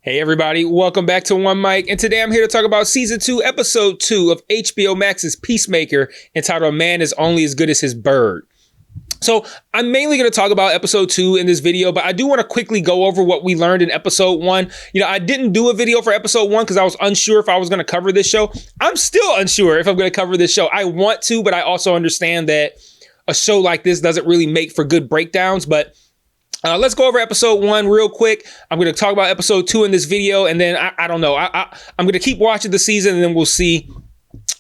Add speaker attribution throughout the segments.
Speaker 1: Hey everybody, welcome back to One Mic, and today I'm here to talk about Season 2, Episode 2 of HBO Max's Peacemaker, entitled Man is Only as Good as His Bird. So I'm mainly going to talk about Episode 2 in this video, but I do want to quickly go over what we learned in Episode 1. I didn't do a video for Episode 1 because I was unsure if I was going to cover this show. I'm still unsure if I'm going to cover this show. I want to, but I also understand that a show like this doesn't really make for good breakdowns, but let's go over Episode 1 real quick. I'm going to talk about Episode 2 in this video, and then I don't know. I'm going to keep watching the season, and then we'll see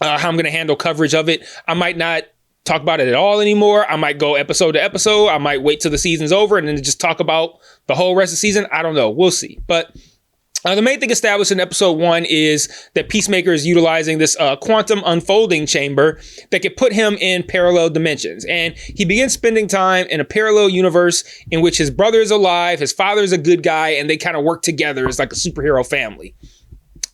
Speaker 1: how I'm going to handle coverage of it. I might not talk about it at all anymore. I might go episode to episode. I might wait till the season's over and then just talk about the whole rest of the season. I don't know. We'll see. But the main thing established in Episode 1 is that Peacemaker is utilizing this quantum unfolding chamber that could put him in parallel dimensions. And he begins spending time in a parallel universe in which his brother is alive, his father is a good guy, and they kind of work together as like a superhero family.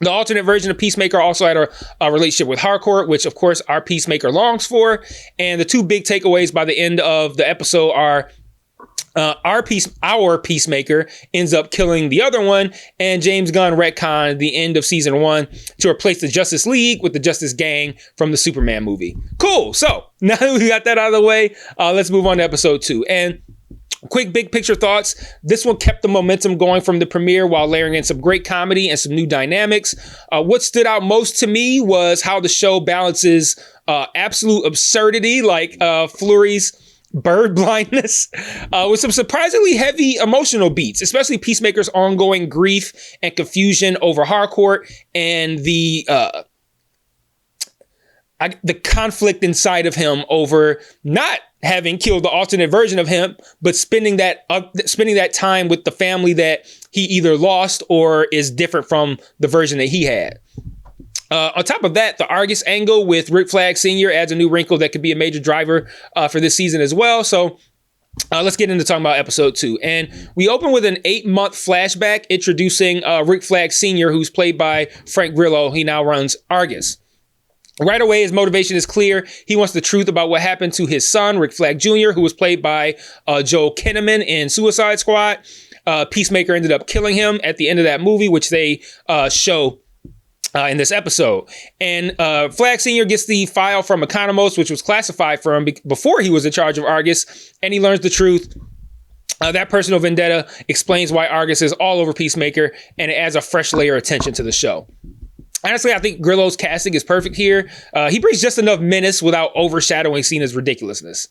Speaker 1: The alternate version of Peacemaker also had a relationship with Harcourt, which, of course, our Peacemaker longs for. And the two big takeaways by the end of the episode are our Peacemaker ends up killing the other one, and James Gunn retconned the end of Season 1 to replace the Justice League with the Justice Gang from the Superman movie. Cool. So now that we got that out of the way, let's move on to Episode 2. And quick big picture thoughts. This one kept the momentum going from the premiere while layering in some great comedy and some new dynamics. What stood out most to me was how the show balances absolute absurdity like Fleury's bird blindness with some surprisingly heavy emotional beats, especially Peacemaker's ongoing grief and confusion over Harcourt and the conflict inside of him over not having killed the alternate version of him, but spending that time with the family that he either lost or is different from the version that he had. On top of that, the Argus angle with Rick Flag Sr. adds a new wrinkle that could be a major driver for this season as well. So let's get into talking about Episode 2. And we open with an 8-month flashback introducing Rick Flag Sr., who's played by Frank Grillo. He now runs Argus. Right away, his motivation is clear. He wants the truth about what happened to his son, Rick Flag Jr., who was played by Joel Kinnaman in Suicide Squad. Peacemaker ended up killing him at the end of that movie, which they show in this episode. And Flag Sr. gets the file from Economos, which was classified for him before he was in charge of Argus, and he learns the truth. That personal vendetta explains why Argus is all over Peacemaker, and it adds a fresh layer of tension to the show. Honestly, I think Grillo's casting is perfect here. He brings just enough menace without overshadowing Cena's ridiculousness.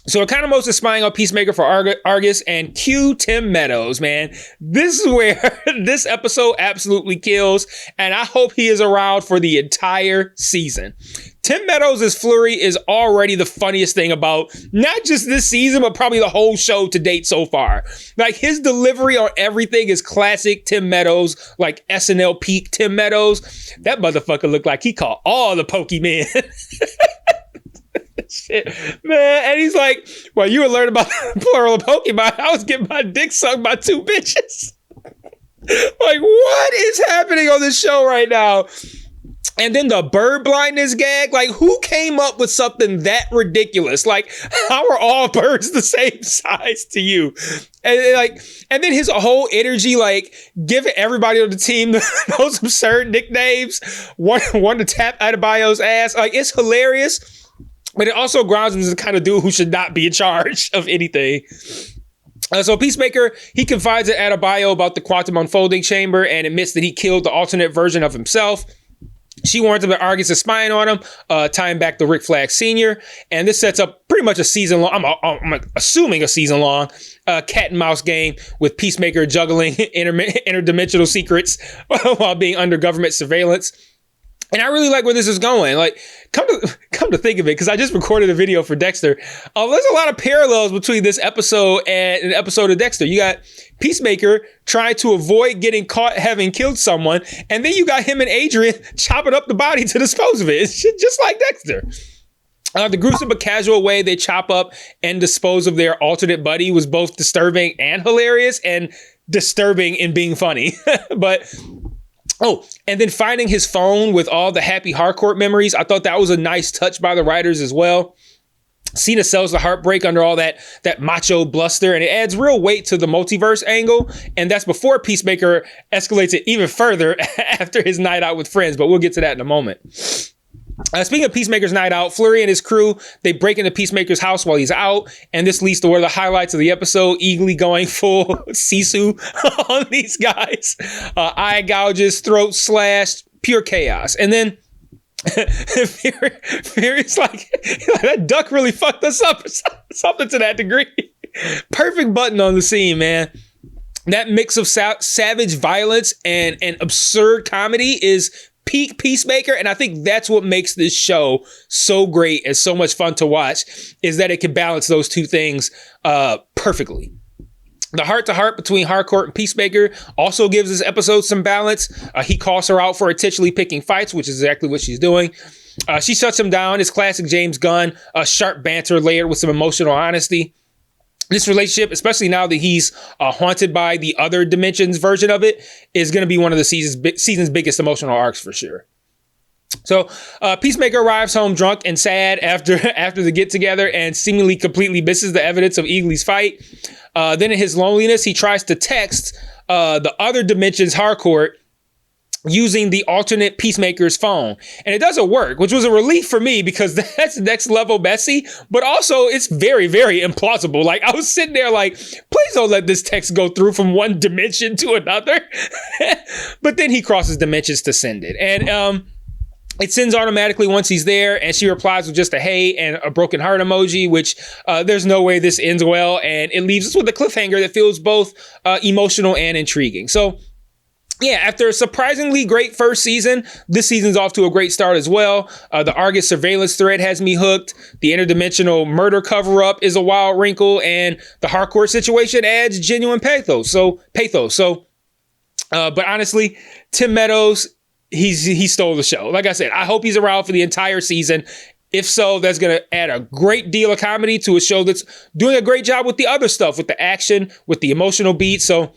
Speaker 1: So Economos is spying on Peacemaker for Argus, and cue Tim Meadows, man. This is where this episode absolutely kills, and I hope he is around for the entire season. Tim Meadows as Fleury is already the funniest thing about not just this season, but probably the whole show to date so far. Like, his delivery on everything is classic Tim Meadows, like SNL peak Tim Meadows. That motherfucker looked like he caught all the Pokemon. Shit, man. And he's like, well, you were learning about plural of Pokemon. I was getting my dick sucked by 2 bitches. Like, what is happening on this show right now? And then the bird blindness gag, like, who came up with something that ridiculous? Like, how are all birds the same size to you? And then his whole energy, like, giving everybody on the team those absurd nicknames. One to tap Adebayo's ass. Like, it's hilarious. But it also grounds him as the kind of dude who should not be in charge of anything. So Peacemaker, he confides in Adebayo about the quantum unfolding chamber and admits that he killed the alternate version of himself. She warns him that Argus is spying on him, tying back to Rick Flag Sr. And this sets up pretty much a season-long, I'm assuming a season-long, cat and mouse game with Peacemaker juggling interdimensional secrets while being under government surveillance. And I really like where this is going. Like, come to think of it, because I just recorded a video for Dexter. There's a lot of parallels between this episode and an episode of Dexter. You got Peacemaker trying to avoid getting caught having killed someone, and then you got him and Adrian chopping up the body to dispose of it. It's just like Dexter. The gruesome but casual way they chop up and dispose of their alternate buddy was both disturbing and hilarious, and disturbing in being funny. But oh, and then finding his phone with all the happy Harcourt memories. I thought that was a nice touch by the writers as well. Cena sells the heartbreak under all that macho bluster, and it adds real weight to the multiverse angle. And that's before Peacemaker escalates it even further after his night out with friends. But we'll get to that in a moment. Speaking of Peacemaker's night out, Fleury and his crew, they break into Peacemaker's house while he's out. And this leads to one of the highlights of the episode, Eagly going full Sisu on these guys. Eye gouges, throat slashed, pure chaos. And then Fury's like, that duck really fucked us up, or something to that degree. Perfect button on the scene, man. That mix of savage violence and absurd comedy is peak Peacemaker, and I think that's what makes this show so great and so much fun to watch, is that it can balance those two things perfectly. The heart-to-heart between Harcourt and Peacemaker also gives this episode some balance. He calls her out for intentionally picking fights, which is exactly what she's doing. She shuts him down. It's classic James Gunn, sharp banter layered with some emotional honesty. This relationship, especially now that he's haunted by the other dimensions version of it, is going to be one of the season's biggest emotional arcs for sure. So Peacemaker arrives home drunk and sad after the get-together and seemingly completely misses the evidence of Eagly's fight. Then in his loneliness, he tries to text the other dimension's Harcourt using the alternate Peacemaker's phone. And it doesn't work, which was a relief for me because that's next level messy, but also it's very, very implausible. Like, I was sitting there like, please don't let this text go through from one dimension to another. But then he crosses dimensions to send it. And it sends automatically once he's there, and she replies with just a hey and a broken heart emoji, which there's no way this ends well. And it leaves us with a cliffhanger that feels both emotional and intriguing. So yeah, after a surprisingly great first season, this season's off to a great start as well. The Argus surveillance thread has me hooked. The interdimensional murder cover-up is a wild wrinkle, and the Harcourt situation adds genuine pathos. But honestly, Tim Meadows, he stole the show. Like I said, I hope he's around for the entire season. If so, that's going to add a great deal of comedy to a show that's doing a great job with the other stuff, with the action, with the emotional beat. So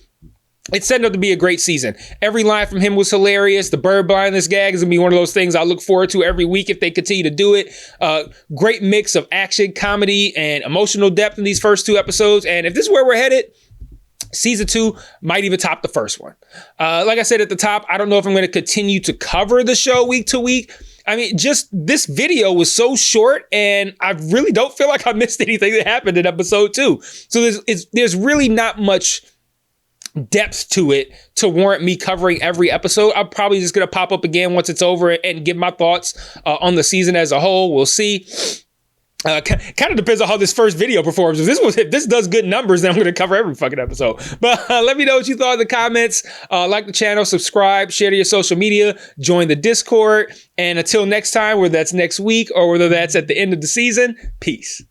Speaker 1: it's setting up to be a great season. Every line from him was hilarious. The bird blindness gag is going to be one of those things I look forward to every week if they continue to do it. Great mix of action, comedy, and emotional depth in these first two episodes. And if this is where we're headed, season 2 might even top the first one. Like I said at the top, I don't know if I'm going to continue to cover the show week to week. I mean, just this video was so short, and I really don't feel like I missed anything that happened in episode 2. So there's really not much depth to it to warrant me covering every episode. I'm probably just going to pop up again once it's over and give my thoughts on the season as a whole. We'll see. Kind of depends on how this first video performs. If this does good numbers, then I'm going to cover every fucking episode. But let me know what you thought in the comments. Like the channel, subscribe, share to your social media, join the Discord. And until next time, whether that's next week or whether that's at the end of the season, peace.